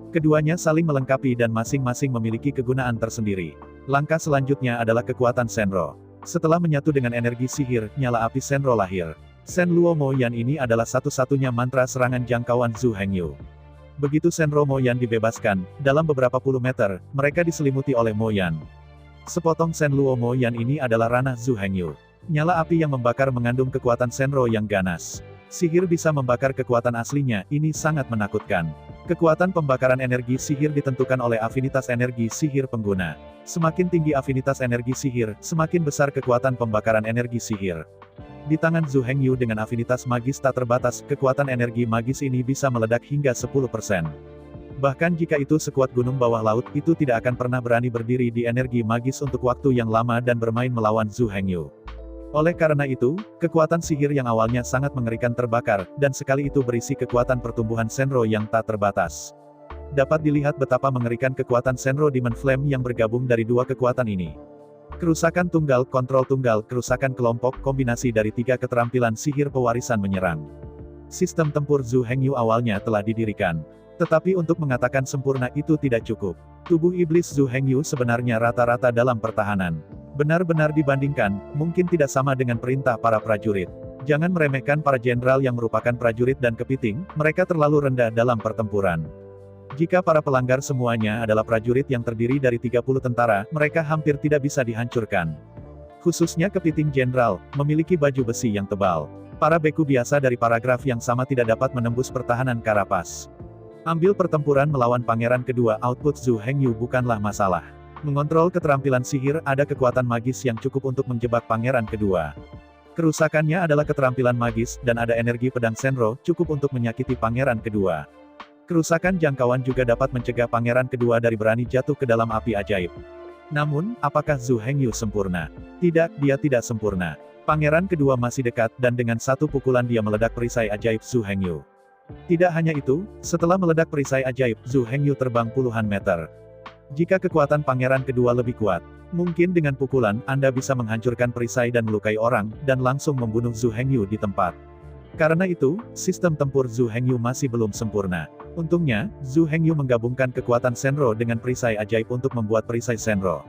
Keduanya saling melengkapi dan masing-masing memiliki kegunaan tersendiri. Langkah selanjutnya adalah kekuatan Senro. Setelah menyatu dengan energi sihir, nyala api Senro lahir. Senluo Moyan ini adalah satu-satunya mantra serangan jangkauan Zhu Hengyu. Begitu Senro Moyan dibebaskan, dalam beberapa puluh meter, mereka diselimuti oleh Moyan. Sepotong Senluo Moyan ini adalah ranah Zhu Hengyu. Nyala api yang membakar mengandung kekuatan Senro yang ganas. Sihir bisa membakar kekuatan aslinya, ini sangat menakutkan. Kekuatan pembakaran energi sihir ditentukan oleh afinitas energi sihir pengguna. Semakin tinggi afinitas energi sihir, semakin besar kekuatan pembakaran energi sihir. Di tangan Zhu Hengyu dengan afinitas magis tak terbatas, kekuatan energi magis ini bisa meledak hingga 10%. Bahkan jika itu sekuat gunung bawah laut, itu tidak akan pernah berani berdiri di energi magis untuk waktu yang lama dan bermain melawan Zhu Hengyu. Oleh karena itu, kekuatan sihir yang awalnya sangat mengerikan terbakar, dan sekali itu berisi kekuatan pertumbuhan Senro yang tak terbatas. Dapat dilihat betapa mengerikan kekuatan Senro Demon Flame yang bergabung dari dua kekuatan ini. Kerusakan tunggal, kontrol tunggal, kerusakan kelompok, kombinasi dari tiga keterampilan sihir pewarisan menyerang. Sistem tempur Zhu Hengyu awalnya telah didirikan. Tetapi untuk mengatakan sempurna itu tidak cukup. Tubuh iblis Zhu Hengyu sebenarnya rata-rata dalam pertahanan. Benar-benar dibandingkan, mungkin tidak sama dengan perintah para prajurit. Jangan meremehkan para jenderal yang merupakan prajurit dan kepiting, mereka terlalu rendah dalam pertempuran. Jika para pelanggar semuanya adalah prajurit yang terdiri dari 30 tentara, mereka hampir tidak bisa dihancurkan. Khususnya kepiting jenderal, memiliki baju besi yang tebal. Para beku biasa dari paragraf yang sama tidak dapat menembus pertahanan Karapas. Ambil pertempuran melawan pangeran kedua, output Zhu Hengyu bukanlah masalah. Mengontrol keterampilan sihir, ada kekuatan magis yang cukup untuk menjebak pangeran kedua. Kerusakannya adalah keterampilan magis, dan ada energi pedang Senro, cukup untuk menyakiti pangeran kedua. Kerusakan jangkauan juga dapat mencegah pangeran kedua dari berani jatuh ke dalam api ajaib. Namun, apakah Zhu Hengyu sempurna? Tidak, dia tidak sempurna. Pangeran kedua masih dekat, dan dengan satu pukulan dia meledak perisai ajaib Zhu Hengyu. Tidak hanya itu, setelah meledak perisai ajaib, Zhu Hengyu terbang puluhan meter. Jika kekuatan pangeran kedua lebih kuat, mungkin dengan pukulan, Anda bisa menghancurkan perisai dan melukai orang, dan langsung membunuh Zhu Hengyu di tempat. Karena itu, sistem tempur Zhu Hengyu masih belum sempurna. Untungnya, Zhu Hengyu menggabungkan kekuatan Senro dengan perisai ajaib untuk membuat perisai Senro.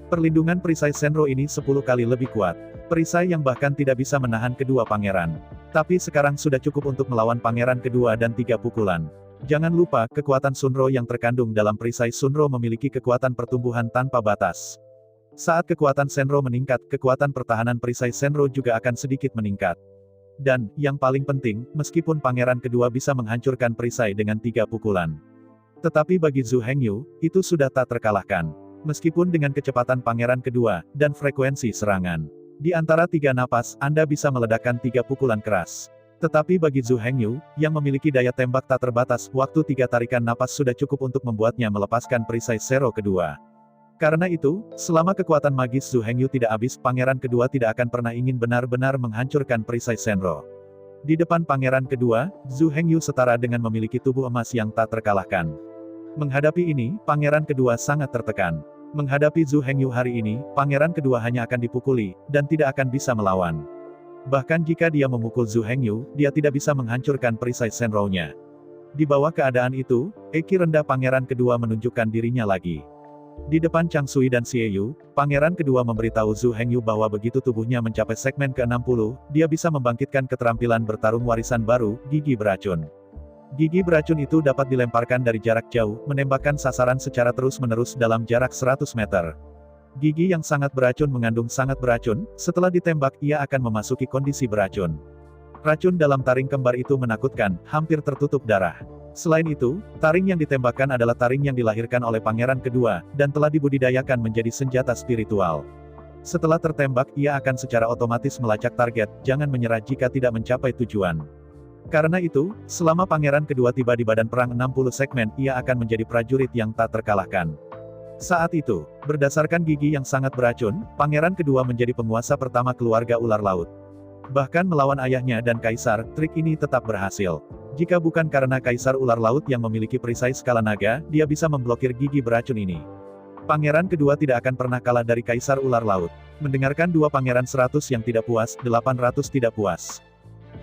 Perlindungan perisai Senro ini 10 kali lebih kuat. Perisai yang bahkan tidak bisa menahan kedua pangeran. Tapi sekarang sudah cukup untuk melawan pangeran kedua dan 3 pukulan. Jangan lupa, kekuatan Sunro yang terkandung dalam perisai Sunro memiliki kekuatan pertumbuhan tanpa batas. Saat kekuatan Senro meningkat, kekuatan pertahanan perisai Senro juga akan sedikit meningkat. Dan, yang paling penting, meskipun pangeran kedua bisa menghancurkan perisai dengan 3 pukulan. Tetapi bagi Zhu Hengyu, itu sudah tak terkalahkan. Meskipun dengan kecepatan pangeran kedua, dan frekuensi serangan. Di antara 3 napas, Anda bisa meledakkan 3 pukulan keras. Tetapi bagi Zhu Hengyu, yang memiliki daya tembak tak terbatas, waktu 3 tarikan napas sudah cukup untuk membuatnya melepaskan perisai Senro kedua. Karena itu, selama kekuatan magis Zhu Hengyu tidak habis, pangeran kedua tidak akan pernah ingin benar-benar menghancurkan perisai Senro. Di depan pangeran kedua, Zhu Hengyu setara dengan memiliki tubuh emas yang tak terkalahkan. Menghadapi ini, pangeran kedua sangat tertekan. Menghadapi Zhu Hengyu hari ini, pangeran kedua hanya akan dipukuli, dan tidak akan bisa melawan. Bahkan jika dia memukul Zhu Hengyu, dia tidak bisa menghancurkan perisai Senro-nya. Di bawah keadaan itu, Eki rendah pangeran kedua menunjukkan dirinya lagi. Di depan Chang Sui dan Xie Yu, pangeran kedua memberitahu Zhu Hengyu bahwa begitu tubuhnya mencapai segmen ke-60, dia bisa membangkitkan keterampilan bertarung warisan baru, gigi beracun. Gigi beracun itu dapat dilemparkan dari jarak jauh, menembakkan sasaran secara terus-menerus dalam jarak 100 meter. Gigi yang sangat beracun mengandung sangat beracun, setelah ditembak ia akan memasuki kondisi beracun. Racun dalam taring kembar itu menakutkan, hampir tertutup darah. Selain itu, taring yang ditembakkan adalah taring yang dilahirkan oleh pangeran kedua, dan telah dibudidayakan menjadi senjata spiritual. Setelah tertembak, ia akan secara otomatis melacak target, jangan menyerah jika tidak mencapai tujuan. Karena itu, selama pangeran kedua tiba di badan perang 60 segmen, ia akan menjadi prajurit yang tak terkalahkan. Saat itu, berdasarkan gigi yang sangat beracun, pangeran kedua menjadi penguasa pertama keluarga ular laut. Bahkan melawan ayahnya dan kaisar, trik ini tetap berhasil. Jika bukan karena kaisar ular laut yang memiliki perisai skala naga, dia bisa memblokir gigi beracun ini. Pangeran kedua tidak akan pernah kalah dari kaisar ular laut. Mendengarkan dua pangeran 100 yang tidak puas, 800 tidak puas.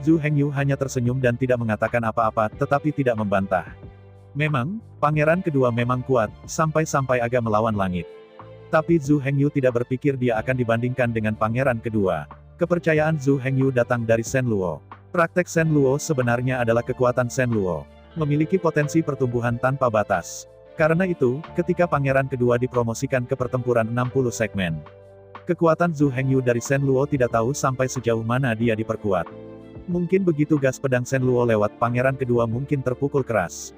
Zhu Hengyu hanya tersenyum dan tidak mengatakan apa-apa, tetapi tidak membantah. Memang, pangeran kedua memang kuat, sampai-sampai agak melawan langit. Tapi Zhu Hengyu tidak berpikir dia akan dibandingkan dengan pangeran kedua. Kepercayaan Zhu Hengyu datang dari Shen Luo. Praktek Shen Luo sebenarnya adalah kekuatan Shen Luo. Memiliki potensi pertumbuhan tanpa batas. Karena itu, ketika pangeran kedua dipromosikan ke pertempuran 60 segmen. Kekuatan Zhu Hengyu dari Shen Luo tidak tahu sampai sejauh mana dia diperkuat. Mungkin begitu gas pedang Shen Luo lewat, pangeran kedua mungkin terpukul keras.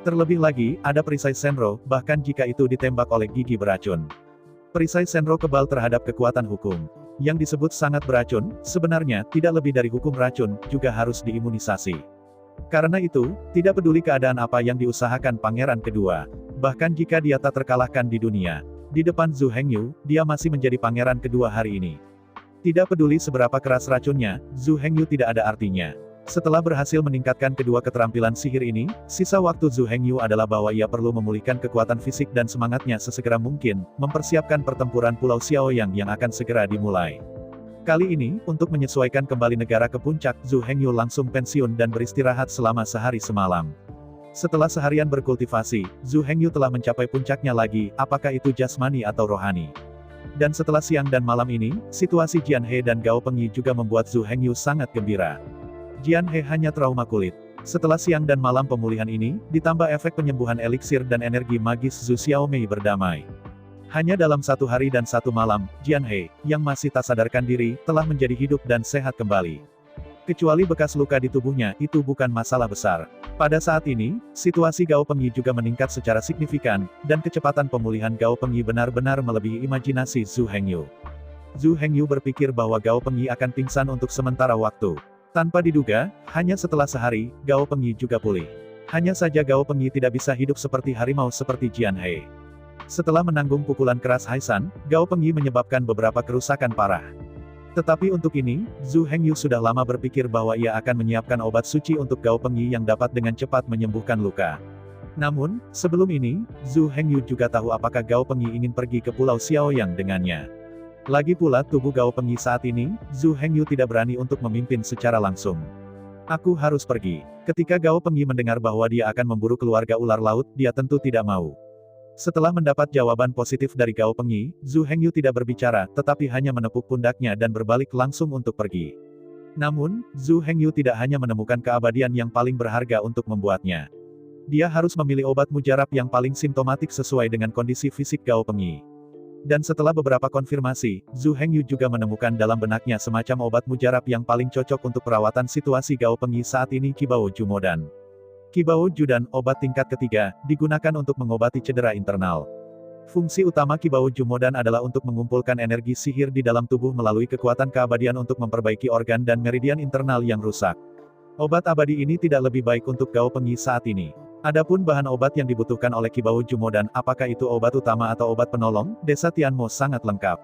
Terlebih lagi, ada perisai Shenro, bahkan jika itu ditembak oleh gigi beracun. Perisai Shenro kebal terhadap kekuatan hukum. Yang disebut sangat beracun, sebenarnya, tidak lebih dari hukum racun, juga harus diimunisasi. Karena itu, tidak peduli keadaan apa yang diusahakan pangeran kedua. Bahkan jika dia tak terkalahkan di dunia. Di depan Zhu Hengyu, dia masih menjadi pangeran kedua hari ini. Tidak peduli seberapa keras racunnya, Zhu Hengyu tidak ada artinya. Setelah berhasil meningkatkan kedua keterampilan sihir ini, sisa waktu Zhu Hengyu adalah bahwa ia perlu memulihkan kekuatan fisik dan semangatnya sesegera mungkin, mempersiapkan pertempuran Pulau Xiaoyang yang akan segera dimulai. Kali ini, untuk menyesuaikan kembali negara ke puncak, Zhu Hengyu langsung pensiun dan beristirahat selama sehari semalam. Setelah seharian berkultivasi, Zhu Hengyu telah mencapai puncaknya lagi, apakah itu jasmani atau rohani. Dan setelah siang dan malam ini, situasi Jian He dan Gao Pengyi juga membuat Zhu Hengyu sangat gembira. Jian He hanya trauma kulit. Setelah siang dan malam pemulihan ini, ditambah efek penyembuhan eliksir dan energi magis Zhu Xiaomei berdamai. Hanya dalam 1 hari dan 1 malam, Jian He, yang masih tak sadarkan diri, telah menjadi hidup dan sehat kembali. Kecuali bekas luka di tubuhnya, itu bukan masalah besar. Pada saat ini, situasi Gao Pengyi juga meningkat secara signifikan, dan kecepatan pemulihan Gao Pengyi benar-benar melebihi imajinasi Zhu Hengyu. Zhu Hengyu berpikir bahwa Gao Pengyi akan pingsan untuk sementara waktu. Tanpa diduga, hanya setelah sehari, Gao Pengyi juga pulih. Hanya saja Gao Pengyi tidak bisa hidup seperti harimau seperti Jian He. Setelah menanggung pukulan keras Haisan, Gao Pengyi menyebabkan beberapa kerusakan parah. Tetapi untuk ini, Zhu Hengyu sudah lama berpikir bahwa ia akan menyiapkan obat suci untuk Gao Pengyi yang dapat dengan cepat menyembuhkan luka. Namun, sebelum ini, Zhu Hengyu juga tahu apakah Gao Pengyi ingin pergi ke Pulau Xiaoyang dengannya. Lagi pula tubuh Gao Pengyi saat ini, Zhu Hengyu tidak berani untuk memimpin secara langsung. Aku harus pergi. Ketika Gao Pengyi mendengar bahwa dia akan memburu keluarga ular laut, dia tentu tidak mau. Setelah mendapat jawaban positif dari Gao Pengyi, Zhu Hengyu tidak berbicara, tetapi hanya menepuk pundaknya dan berbalik langsung untuk pergi. Namun, Zhu Hengyu tidak hanya menemukan keabadian yang paling berharga untuk membuatnya. Dia harus memilih obat mujarab yang paling simptomatik sesuai dengan kondisi fisik Gao Pengyi. Dan setelah beberapa konfirmasi, Zhu Hengyu juga menemukan dalam benaknya semacam obat mujarab yang paling cocok untuk perawatan situasi Gao Pengyi saat ini, Qibao Jumodan. Qibao Judan, obat tingkat ketiga, digunakan untuk mengobati cedera internal. Fungsi utama Qibao Jumodan adalah untuk mengumpulkan energi sihir di dalam tubuh melalui kekuatan keabadian untuk memperbaiki organ dan meridian internal yang rusak. Obat abadi ini tidak lebih baik untuk Gao Pengyi saat ini. Adapun bahan obat yang dibutuhkan oleh Qibao Jumodan, apakah itu obat utama atau obat penolong, Desa Tianmo sangat lengkap.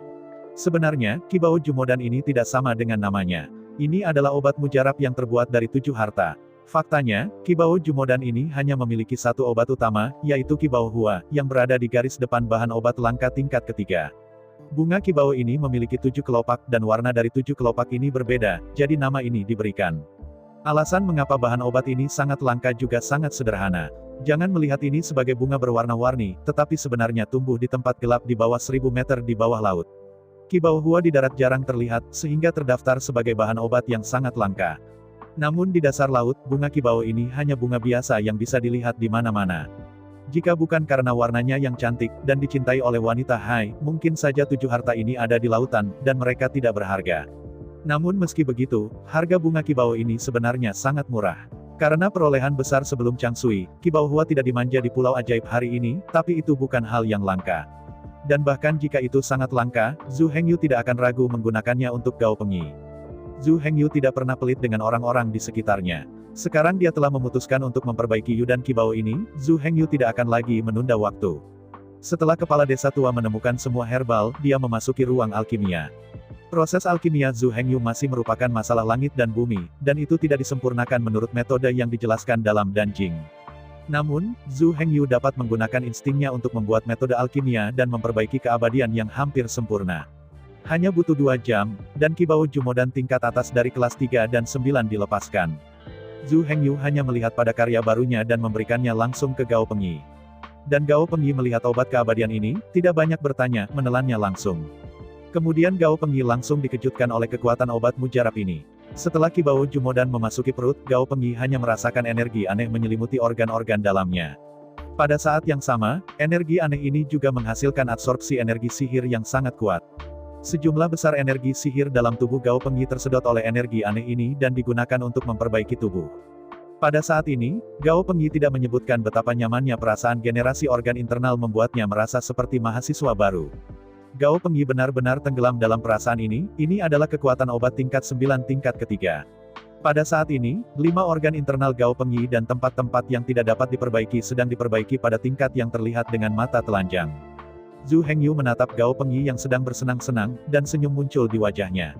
Sebenarnya, Qibao Jumodan ini tidak sama dengan namanya. Ini adalah obat mujarab yang terbuat dari 7 harta. Faktanya, Qibao Jumodan ini hanya memiliki satu obat utama, yaitu Qibao Hua, yang berada di garis depan bahan obat langka tingkat ketiga. Bunga Qibao ini memiliki 7 kelopak, dan warna dari 7 kelopak ini berbeda, jadi nama ini diberikan. Alasan mengapa bahan obat ini sangat langka juga sangat sederhana. Jangan melihat ini sebagai bunga berwarna-warni, tetapi sebenarnya tumbuh di tempat gelap di bawah 1000 meter di bawah laut. Qibao Hua di darat jarang terlihat, sehingga terdaftar sebagai bahan obat yang sangat langka. Namun di dasar laut, bunga Qibao ini hanya bunga biasa yang bisa dilihat di mana-mana. Jika bukan karena warnanya yang cantik, dan dicintai oleh wanita Hai, mungkin saja 7 harta ini ada di lautan, dan mereka tidak berharga. Namun meski begitu, harga bunga Qibao ini sebenarnya sangat murah. Karena perolehan besar sebelum Changsui, Qibao Hua tidak dimanja di Pulau Ajaib hari ini, tapi itu bukan hal yang langka. Dan bahkan jika itu sangat langka, Zhu Hengyu tidak akan ragu menggunakannya untuk Gao Pengyi. Zhu Hengyu tidak pernah pelit dengan orang-orang di sekitarnya. Sekarang dia telah memutuskan untuk memperbaiki Yu dan Qibao ini, Zhu Hengyu tidak akan lagi menunda waktu. Setelah kepala desa tua menemukan semua herbal, dia memasuki ruang alkimia. Proses alkimia Zhu Hengyu masih merupakan masalah langit dan bumi, dan itu tidak disempurnakan menurut metode yang dijelaskan dalam Danjing. Namun, Zhu Hengyu dapat menggunakan instingnya untuk membuat metode alkimia dan memperbaiki keabadian yang hampir sempurna. Hanya butuh 2 jam, dan Qibao Jumodan tingkat atas dari kelas 3 dan 9 dilepaskan. Zhu Hengyu hanya melihat pada karya barunya dan memberikannya langsung ke Gao Pengyi. Dan Gao Pengyi melihat obat keabadian ini, tidak banyak bertanya, menelannya langsung. Kemudian Gao Pengyi langsung dikejutkan oleh kekuatan obat mujarab ini. Setelah Qibao Jumodan memasuki perut, Gao Pengyi hanya merasakan energi aneh menyelimuti organ-organ dalamnya. Pada saat yang sama, energi aneh ini juga menghasilkan absorpsi energi sihir yang sangat kuat. Sejumlah besar energi sihir dalam tubuh Gao Pengyi tersedot oleh energi aneh ini dan digunakan untuk memperbaiki tubuh. Pada saat ini, Gao Pengyi tidak menyebutkan betapa nyamannya perasaan generasi organ internal membuatnya merasa seperti mahasiswa baru. Gao Pengyi benar-benar tenggelam dalam perasaan ini adalah kekuatan obat tingkat 9 tingkat ketiga. Pada saat ini, 5 organ internal Gao Pengyi dan tempat-tempat yang tidak dapat diperbaiki sedang diperbaiki pada tingkat yang terlihat dengan mata telanjang. Zhu Hengyu menatap Gao Pengyi yang sedang bersenang-senang, dan senyum muncul di wajahnya.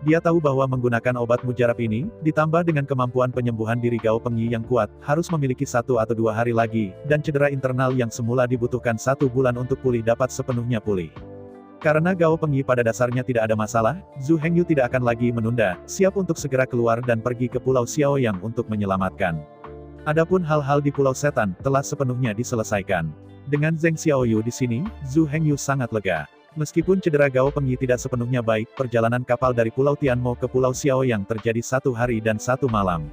Dia tahu bahwa menggunakan obat mujarab ini, ditambah dengan kemampuan penyembuhan diri Gao Pengyi yang kuat, harus memiliki 1 atau 2 hari lagi, dan cedera internal yang semula dibutuhkan 1 bulan untuk pulih dapat sepenuhnya pulih. Karena Gao Pengyi pada dasarnya tidak ada masalah, Zhu Hengyu tidak akan lagi menunda, siap untuk segera keluar dan pergi ke Pulau Xiaoyang untuk menyelamatkan. Adapun hal-hal di Pulau Setan, telah sepenuhnya diselesaikan. Dengan Zheng Xiaoyu di sini, Zhu Hengyu sangat lega. Meskipun cedera Gao Pengyi tidak sepenuhnya baik, perjalanan kapal dari Pulau Tianmo ke Pulau Xiaoyang terjadi 1 hari dan 1 malam.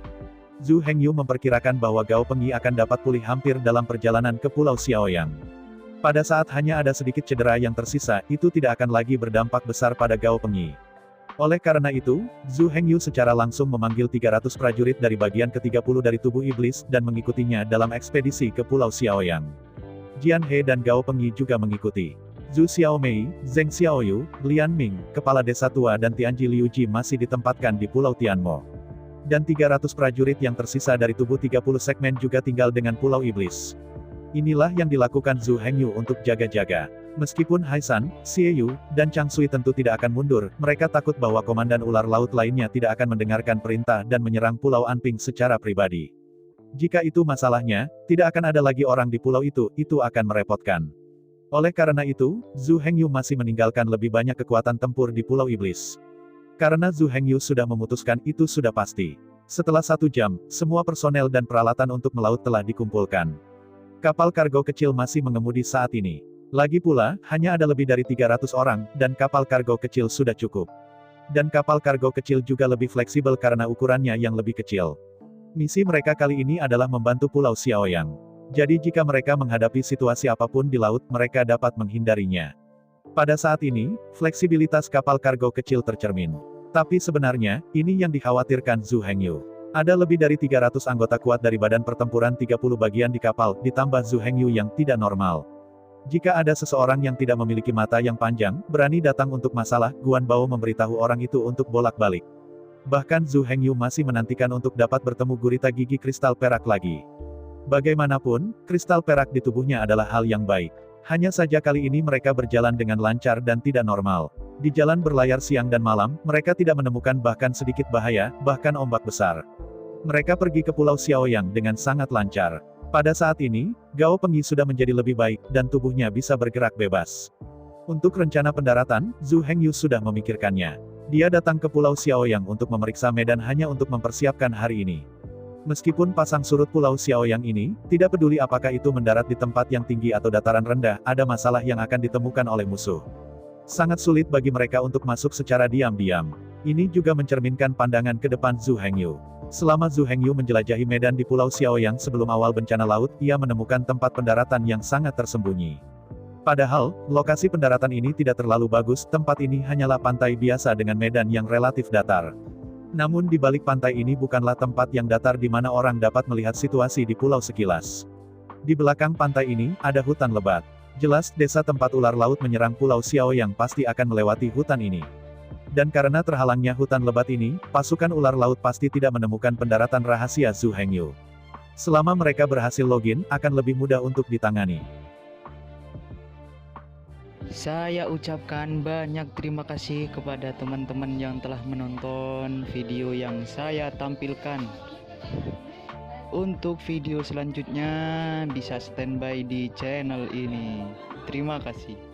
Zhu Hengyu memperkirakan bahwa Gao Pengyi akan dapat pulih hampir dalam perjalanan ke Pulau Xiaoyang. Pada saat hanya ada sedikit cedera yang tersisa, itu tidak akan lagi berdampak besar pada Gao Pengyi. Oleh karena itu, Zhu Hengyu secara langsung memanggil 300 prajurit dari bagian ke-30 dari tubuh iblis dan mengikutinya dalam ekspedisi ke Pulau Xiaoyang. Jian He dan Gao Pengyi juga mengikuti. Zhu Xiaomei, Zheng Xiaoyu, Lian Ming, kepala desa tua dan Tianji Liuji masih ditempatkan di Pulau Tianmo. Dan 300 prajurit yang tersisa dari tubuh 30 segmen juga tinggal dengan Pulau Iblis. Inilah yang dilakukan Zhu Hengyu untuk jaga-jaga. Meskipun Haisan, Xie Yu, dan Chang Sui tentu tidak akan mundur, mereka takut bahwa komandan ular laut lainnya tidak akan mendengarkan perintah dan menyerang Pulau Anping secara pribadi. Jika itu masalahnya, tidak akan ada lagi orang di pulau itu akan merepotkan. Oleh karena itu, Zhu Hengyu masih meninggalkan lebih banyak kekuatan tempur di Pulau Iblis. Karena Zhu Hengyu sudah memutuskan itu sudah pasti. Setelah 1 jam, semua personel dan peralatan untuk melaut telah dikumpulkan. Kapal kargo kecil masih mengemudi saat ini. Lagi pula, hanya ada lebih dari 300 orang, dan kapal kargo kecil sudah cukup. Dan kapal kargo kecil juga lebih fleksibel karena ukurannya yang lebih kecil. Misi mereka kali ini adalah membantu Pulau Xiaoyang. Jadi jika mereka menghadapi situasi apapun di laut, mereka dapat menghindarinya. Pada saat ini, fleksibilitas kapal kargo kecil tercermin. Tapi sebenarnya, ini yang dikhawatirkan Zhu Hengyu. Ada lebih dari 300 anggota kuat dari badan pertempuran 30 bagian di kapal, ditambah Zhu Hengyu yang tidak normal. Jika ada seseorang yang tidak memiliki mata yang panjang, berani datang untuk masalah, Guan Bao memberitahu orang itu untuk bolak-balik. Bahkan Zhu Hengyu masih menantikan untuk dapat bertemu gurita gigi kristal perak lagi. Bagaimanapun, kristal perak di tubuhnya adalah hal yang baik. Hanya saja kali ini mereka berjalan dengan lancar dan tidak normal. Di jalan berlayar siang dan malam, mereka tidak menemukan bahkan sedikit bahaya, bahkan ombak besar. Mereka pergi ke Pulau Xiaoyang dengan sangat lancar. Pada saat ini, Gao Pengyi sudah menjadi lebih baik, dan tubuhnya bisa bergerak bebas. Untuk rencana pendaratan, Zhu Hengyu sudah memikirkannya. Dia datang ke Pulau Xiaoyang untuk memeriksa medan hanya untuk mempersiapkan hari ini. Meskipun pasang surut Pulau Xiaoyang ini, tidak peduli apakah itu mendarat di tempat yang tinggi atau dataran rendah, ada masalah yang akan ditemukan oleh musuh. Sangat sulit bagi mereka untuk masuk secara diam-diam. Ini juga mencerminkan pandangan ke depan Zhu Hengyu. Selama Zhu Hengyu menjelajahi medan di Pulau Xiaoyang sebelum awal bencana laut, ia menemukan tempat pendaratan yang sangat tersembunyi. Padahal, lokasi pendaratan ini tidak terlalu bagus, tempat ini hanyalah pantai biasa dengan medan yang relatif datar. Namun di balik pantai ini bukanlah tempat yang datar di mana orang dapat melihat situasi di pulau sekilas. Di belakang pantai ini, ada hutan lebat. Jelas, desa tempat ular laut menyerang Pulau Xiaoyang pasti akan melewati hutan ini. Dan karena terhalangnya hutan lebat ini, pasukan ular laut pasti tidak menemukan pendaratan rahasia Zhu Hengyu. Selama mereka berhasil login, akan lebih mudah untuk ditangani. Saya ucapkan banyak terima kasih kepada teman-teman yang telah menonton video yang saya tampilkan. Untuk video selanjutnya bisa standby di channel ini. Terima kasih.